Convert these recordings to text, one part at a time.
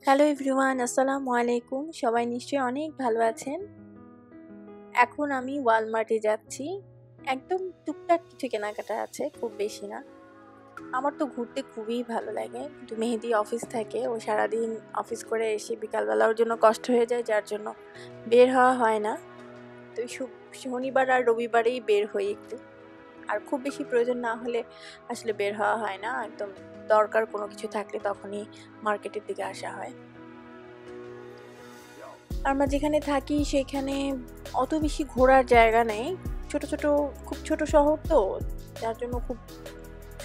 Hello everyone, আসসালামু আলাইকুম। সবাই নিশ্চয়ই অনেক ভালো আছেন। এখন আমি ওয়ালমার্টে যাচ্ছি। একদম টুকটাক কিছু কেনাকাটা আছে, খুব বেশি না। আমার তো ঘুরতে খুবই ভালো লাগে, কিন্তু মেহেদি অফিস থাকে, ও সারাদিন অফিস করে এসে বিকালবেলা ওর জন্য কষ্ট হয়ে যায়, যার জন্য বের হওয়া হয় না। তো শনিবার আর রবিবারেই বের হই একটু, আর খুব বেশি প্রয়োজন না হলে আসলে বের হওয়া হয় না। একদম দরকার কোনো কিছু থাকলে তখনই মার্কেটের দিকে আসা হয়। আমরা যেখানে থাকি সেখানে অত বেশি ঘোরার জায়গা নেই, খুব ছোট শহর তো, যার জন্য খুব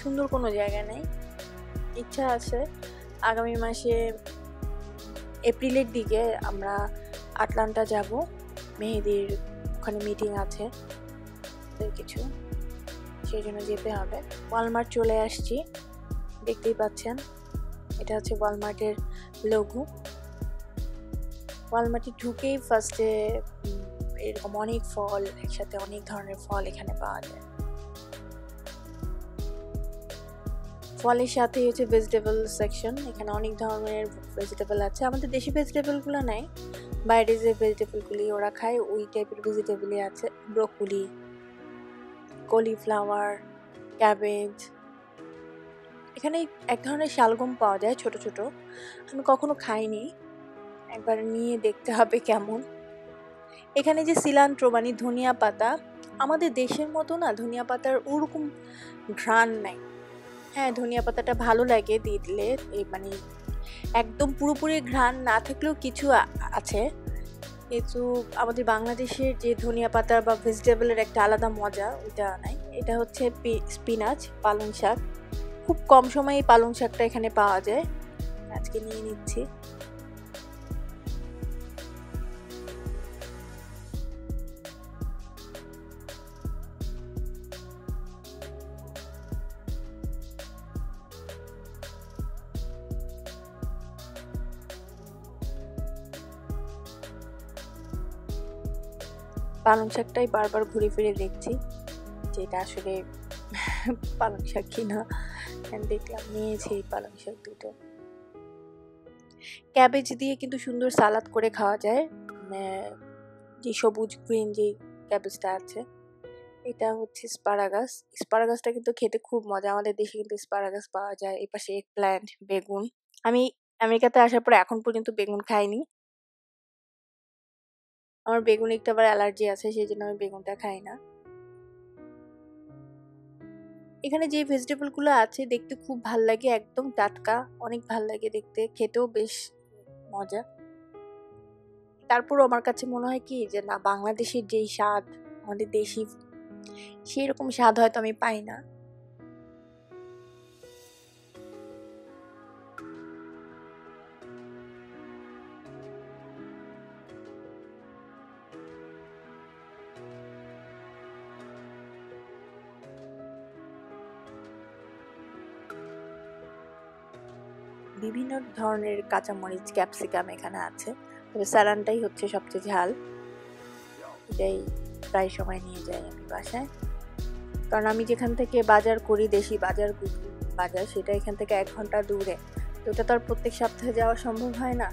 সুন্দর কোনো জায়গা নেই। ইচ্ছা আছে আগামী মাসে এপ্রিলের দিকে আমরা আটলান্টা যাব, মেহেদির ওখানে মিটিং আছে, কিছু সেই জন্য যেতে হবে। ওয়ালমার্ট চলে আসছি, দেখতেই পাচ্ছেন এটা হচ্ছে ওয়ালমার্টের লোগো। ওয়ালমার্টে ঢুকেই ফার্স্টে এরকম অনেক ফল, একসাথে অনেক ধরনের ফল এখানে পাওয়া যায়। ফলের সাথে হচ্ছে ভেজিটেবল সেকশন, এখানে অনেক ধরনের ভেজিটেবল আছে। আমাদের দেশি ভেজিটেবলগুলো নাই, বাইরে যে ভেজিটেবলগুলি ওরা খায় ওই টাইপের ভেজিটেবলই আছে। Broccoli, cauliflower, cabbage. এখানে এক ধরনের শালগম পাওয়া যায়, ছোট ছোট। আমি কখনো খাইনি, একবার নিয়ে দেখতে হবে কেমন। এখানে যে সিলান্ট্রো মানে ধনিয়া পাতা, আমাদের দেশের মতো না ধনিয়া পাতার ওরকম ঘ্রাণ নাই। হ্যাঁ, ধনিয়া পাতাটা ভালো লাগে দিলে, মানে একদম পুরোপুরি ঘ্রাণ না থাকলেও কিছু আছে। কিন্তু আমাদের বাংলাদেশের যে ধনিয়া পাতা বা ভেজিটেবলের একটা আলাদা মজা, ওইটা নাই। এটা হচ্ছে স্পিনাচ, পালং শাক। খুব কম সময়ে পালং শাকটা এখানে পাওয়া যায়, আজকে নিয়ে নিচ্ছি। পালং শাকটাই বারবার ঘুরে ফিরে দেখছি যে এটা আসলে পালং শাক কিনা। দেখলাম, নিয়েছি পালং শাক দুটো। ক্যাবেজ দিয়ে কিন্তু সুন্দর সালাদ করে খাওয়া যায়, যে সবুজ গ্রিন যে ক্যাবেজটা আছে। এটা হচ্ছে স্পারাগাসটা কিন্তু খেতে খুব মজা। আমাদের দেশে কিন্তু স্পারাগাস পাওয়া যায়। এই পাশে এগ প্ল্যান্ট, বেগুন। আমি আমেরিকাতে আসার পর এখন পর্যন্ত বেগুন খাইনি। আমার বেগুন একটু আবার অ্যালার্জি আছে, সেই জন্য আমি বেগুনটা খাই না। এখানে যে ভেজিটেবলগুলো আছে দেখতে খুব ভাল লাগে, একদম টাটকা, অনেক ভাল লাগে দেখতে, খেতেও বেশ মজা। তারপরও আমার কাছে মনে হয় কি যে না, বাংলাদেশের যেই স্বাদ, আমাদের দেশি সেই রকম স্বাদ হয়তো আমি পাই না। বিভিন্ন ধরনের কাঁচামরিচ, ক্যাপসিকাম এখানে আছে, তবে স্যালানটাই হচ্ছে সবচেয়ে ঝাল। এটাই প্রায় সময় নিয়ে যাই আমি বাসায়, কারণ আমি যেখান থেকে বাজার করি, দেশি বাজার, সেটা এখান থেকে 1 ঘন্টা দূরে। তো ওটা তো আর প্রত্যেক সপ্তাহে যাওয়া সম্ভব হয় না।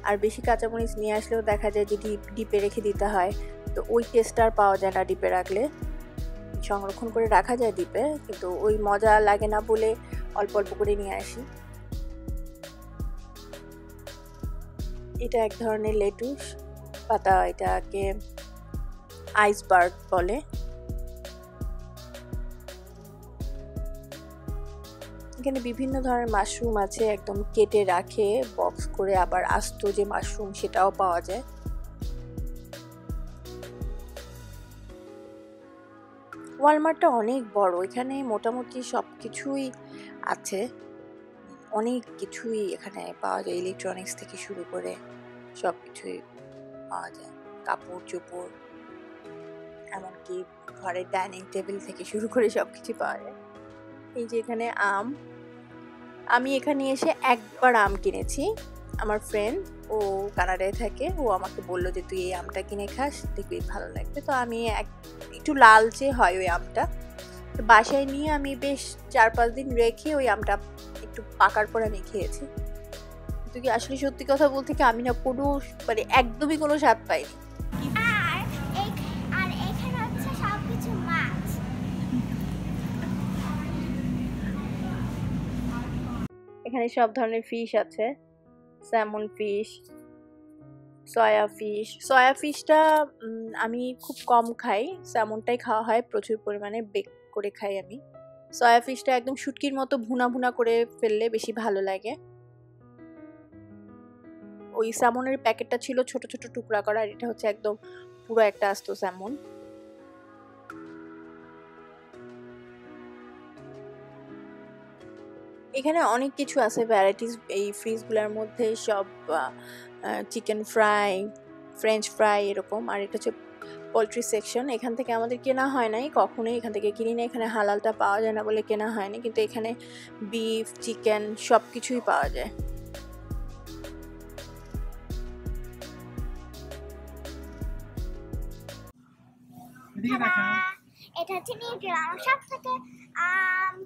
আর বেশি কাঁচামরিচ নিয়ে আসলেও দেখা যায় যে ডিপে রেখে দিতে হয়, তো ওই টেস্টটা আর পাওয়া যায় না ডিপে রাখলে। সংরক্ষণ করে রাখা যায় ডিপে, কিন্তু ওই মজা লাগে না বলে অল্প অল্প করে নিয়ে আসি। এটা এক ধরনের লেটুস পাতা, এটাকে আইসবার্গ বলে। এখানে বিভিন্ন ধরনের মাশরুম আছে, একদম কেটে রাখে বক্স করে, আবার আস্ত যে মাশরুম সেটাও পাওয়া যায়। ওয়ালমার্টটা অনেক বড়, এখানে মোটামুটি সবকিছুই আছে, অনেক কিছুই এখানে পাওয়া যায়, ইলেকট্রনিক্স থেকে শুরু করে সবকিছুই পাওয়া যায়, কাপড় চোপড়, এমনকি ঘরের ডাইনিং টেবিল থেকে শুরু করে সবকিছু পাওয়া যায়। এই যে এখানে আমি এখানে এসে একবার আম কিনেছি। আমার ফ্রেন্ড, ও কানাডায় থাকে, ও আমাকে বললো যে তুই এই আমটা কিনে খাস, দেখবি ভালো লাগবে। তো আমি একটু লালচে হয় ওই আমটা, তো বাসায় নিয়ে আমি বেশ 4-5 দিন রেখে ওই আমটা একটু পাকার পর আমি খেয়েছি। কিন্তু কি আসলে সত্যি কথা বলতে কি আমি না কোনো মানে একদমই কোনো স্বাদ পাইনি। আর এখানে হচ্ছে সবকিছু মাছ। এখানে সব ধরনের ফিশ আছে, স্যামন ফিশ, সয়া ফিশ। সয়া ফিশটা আমি খুব কম খাই, স্যামনটাই খাওয়া হয় প্রচুর পরিমাণে, বেক করে খাই আমি। সয়া ফিশটা একদম শুটকির মতো ভুনা ভুনা করে ফেললে বেশি ভালো লাগে। ওই স্যামনের প্যাকেটটা ছিল ছোট ছোট টুকরা করা, আর এটা হচ্ছে একদম পুরো একটা আস্ত স্যামন। এখানে অনেক কিছু আছে ভ্যারাইটিস এই ফ্রিজগুলোর মধ্যে, সব চিকেন ফ্রাই, ফ্রেঞ্চ ফ্রাই এরকম। আর এটা হচ্ছে পোলট্রি সেকশন। এখান থেকে আমাদের কেনা হয় নাই, কখনোই এখান থেকে কিনি না, এখানে হালালটা পাওয়া যায় না বলে কেনা হয়নি, কিন্তু এখানে বিফ, চিকেন সব কিছুই পাওয়া যায়। এটা হচ্ছে নিউট্রেলা। আমার সব থেকে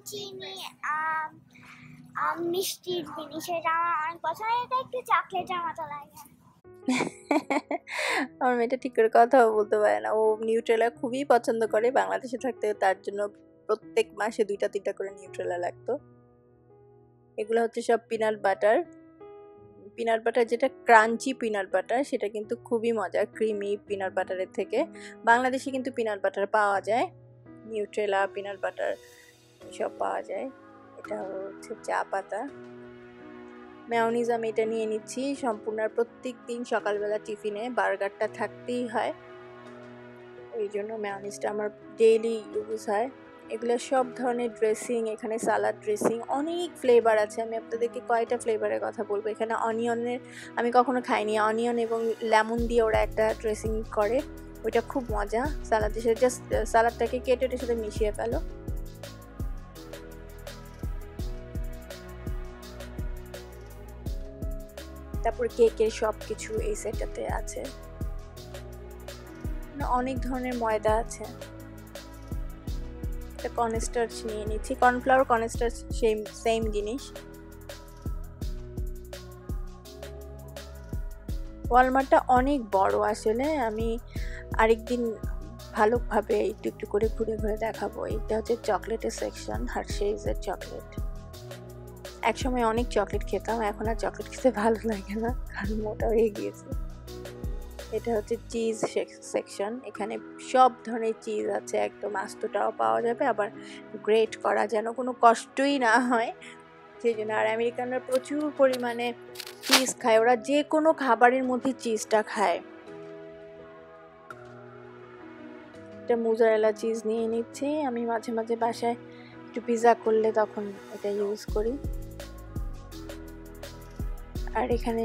চিনি মিষ্টির জিনিস, এটা আমার অনেক পছন্দ। এটা একটু চকলেটের মতো লাগে। আমার মেয়েটা ঠিক করে কথাও বলতে পারে না, ও নিউট্রেলা খুবই পছন্দ করে। বাংলাদেশে থাকতে তার জন্য প্রত্যেক মাসে 2-3টা করে নিউট্রেলা লাগতো। এগুলো হচ্ছে সব পিনাট বাটার। পিনাট বাটার যেটা ক্রাঞ্চি পিনাট বাটার, সেটা কিন্তু খুবই মজা ক্রিমি পিনাট বাটারের থেকে। বাংলাদেশে কিন্তু পিনাট বাটার পাওয়া যায়, নিউট্রেলা, পিনাট বাটার সব পাওয়া যায়। এটা হচ্ছে চা পাতা। মেয়োনিজ আমি এটা নিয়ে নিচ্ছি সম্পূর্ণ, প্রত্যেক দিন সকালবেলা টিফিনে বার্গারটা থাকতেই হয়, ওই জন্য মেয়োনিজটা আমার ডেইলি ইউজ হয়। এগুলো সব ধরনের ড্রেসিং, এখানে সালাদ ড্রেসিং, অনেক ফ্লেভার আছে। আমি আপনাদেরকে কয়টা ফ্লেভারের কথা বলবো। এখানে অনিয়নের আমি কখনো খাইনি, অনিয়ন এবং লেমন দিয়ে ওরা একটা ড্রেসিং করে, ওইটা খুব মজা। সালাদের সাথে জাস্ট সালাদটাকে কেটে ওটার সাথে মিশিয়ে ফেলো। তারপর কেকের সব কিছু এই সেটটাতে আছে, অনেক ধরনের ময়দা আছে। কর্নস্টার্চ নিয়ে নিচ্ছি, কর্নফ্লাওয়ার কর্নস্টার্চ সেম জিনিস। ওয়ালমার্টটা অনেক বড় আসলে, আমি আরেকদিন ভালোভাবে একটু একটু করে ঘুরে ঘুরে দেখাবো। এটা হচ্ছে চকলেটের সেকশন, হার্শেজের চকলেট। একসময় অনেক চকলেট খেতাম, এখন আর চকলেট খেতে ভালো লাগে না, কারণ মোটা হয়ে গিয়েছে। এটা হচ্ছে চিজ সেকশন। এখানে সব ধরনের চিজ আছে, একদম আস্তটাও পাওয়া যাবে, আবার গ্রেট করা, যেন কোনো কষ্টই না হয় সেই জন্য। আর আমেরিকানরা প্রচুর পরিমাণে চিজ খায়, ওরা যে কোনো খাবারের মধ্যে চিজটা খায়। এটা মোজারেলা চিজ নিয়ে নিচ্ছি, আমি মাঝে মাঝে বাসায় একটু পিৎজা করলে তখন এটা ইউজ করি। আর এখানে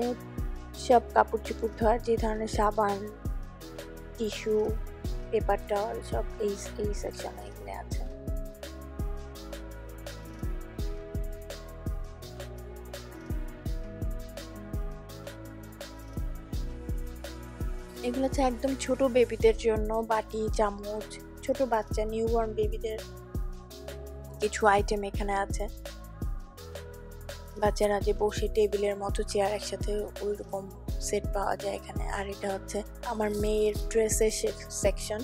সব কাপড় চোপড় ধোয়ার যে ধরনের সাবান, টিস্যু, পেপার টাওয়াল সব এই সেকশনে এগুলো আছে। এগুলো হচ্ছে একদম ছোট বেবিদের জন্য বাটি, চামচ, ছোট বাচ্চা নিউবর্ন বেবিদের কিছু আইটেম এখানে আছে। বাচ্চারা যে বসে টেবিলের মতো চেয়ার একসাথে, ওই রকম সেট পাওয়া যায় এখানে। আর এটা হচ্ছে আমার মেয়ের ড্রেসের সেকশন।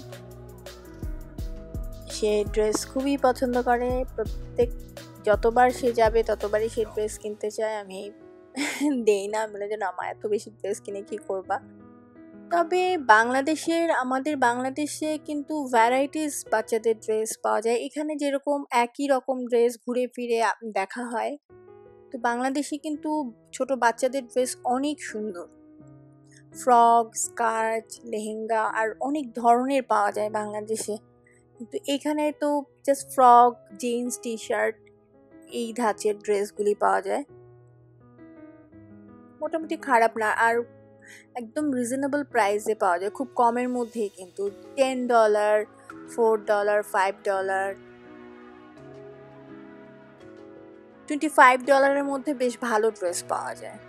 সে ড্রেস খুবই পছন্দ করে, প্রত্যেক যতবার সে যাবে ততবারই সে ড্রেস কিনতে চায়। আমি দেই না, বলে যে না মা এত বেশি ড্রেস কিনে কি করবা। তবে আমাদের বাংলাদেশে কিন্তু ভ্যারাইটিস বাচ্চাদের ড্রেস পাওয়া যায়। এখানে যেরকম একই রকম ড্রেস ঘুরে ফিরে দেখা হয়, তো বাংলাদেশে কিন্তু ছোট বাচ্চাদের ড্রেস অনেক সুন্দর, ফ্রক, স্কার্ট, লেহেঙ্গা আর অনেক ধরনের পাওয়া যায় বাংলাদেশে। কিন্তু এখানে তো just frock, jeans, T shirt এই ধাঁচের ড্রেসগুলি পাওয়া যায়। মোটামুটি খারাপ না, আর একদম রিজনেবল প্রাইসে পাওয়া যায়, খুব কমের মধ্যেই। কিন্তু $10, $4, $5, $25 মধ্যে বেশ ভালো ড্রেস পাওয়া যায়।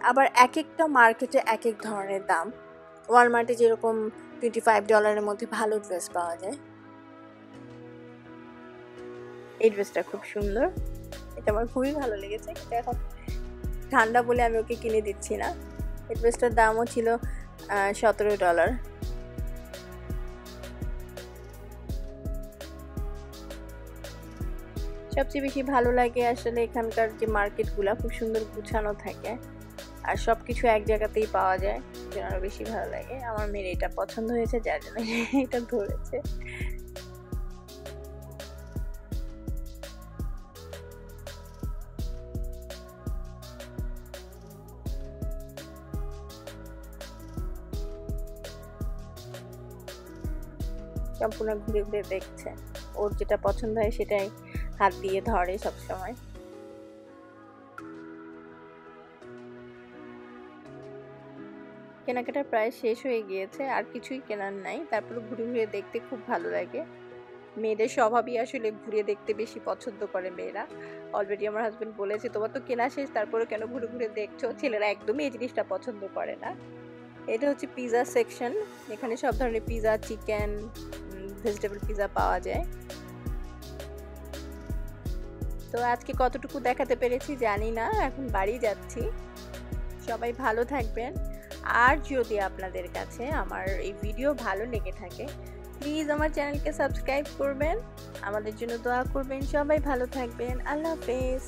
আবার এক একটা মার্কেটে এক এক ধরনের দাম। ওয়ালমার্টে যেরকম $25 মধ্যে ভালো ড্রেস পাওয়া যায়। এই ড্রেসটা খুব সুন্দর। এটা আমার খুবই ভালো লেগেছে, কিন্তু এখন ঠান্ডা বলে আমি ওকে কিনে দিচ্ছি না। হেডভেস্টটার দামও ছিল $17। সবচেয়ে বেশি ভালো লাগে আসলে এখানকার যে মার্কেটগুলা খুব সুন্দর গুছানো থাকে আর সবকিছু এক জায়গাতেই পাওয়া যায়, যেন আরো বেশি ভালো লাগে। আমার মেয়ের এটা পছন্দ হয়েছে, যার জন্য এটা ধরেছে। সম্পূর্ণ ঘুরে ঘুরে দেখছে, ওর যেটা পছন্দ হয় সেটাই হাত দিয়ে ধরে সবসময়। কেনাকাটা প্রায় শেষ হয়ে গিয়েছে, আর কিছুই কেনার নাই। তারপর ঘুরে ঘুরে দেখতে খুব ভালো লাগে। মেয়েদের স্বভাবই আসলে ঘুরে দেখতে বেশি পছন্দ করে মেয়েরা। অলরেডি আমার হাজবেন্ড বলেছে, তোমার তো কেনা শেষ, তারপরে কেন ঘুরে ঘুরে দেখছো? ছেলেরা একদমই এই জিনিসটা পছন্দ করে না। এটা হচ্ছে পিজা সেকশন, এখানে সব ধরনের পিজা, চিকেন, ভেজিটেবল পিজা পাওয়া যায়। তো আজকে কতটুকু দেখাতে পেরেছি জানি না, এখন বাড়ি যাচ্ছি। সবাই ভালো থাকবেন। আর যদি আপনাদের কাছে আমার এই ভিডিও ভালো লেগে থাকে, প্লিজ আমার চ্যানেলকে সাবস্ক্রাইব করবেন, আমাদের জন্য দোয়া করবেন। সবাই ভালো থাকবেন। আল্লাহ হাফেজ।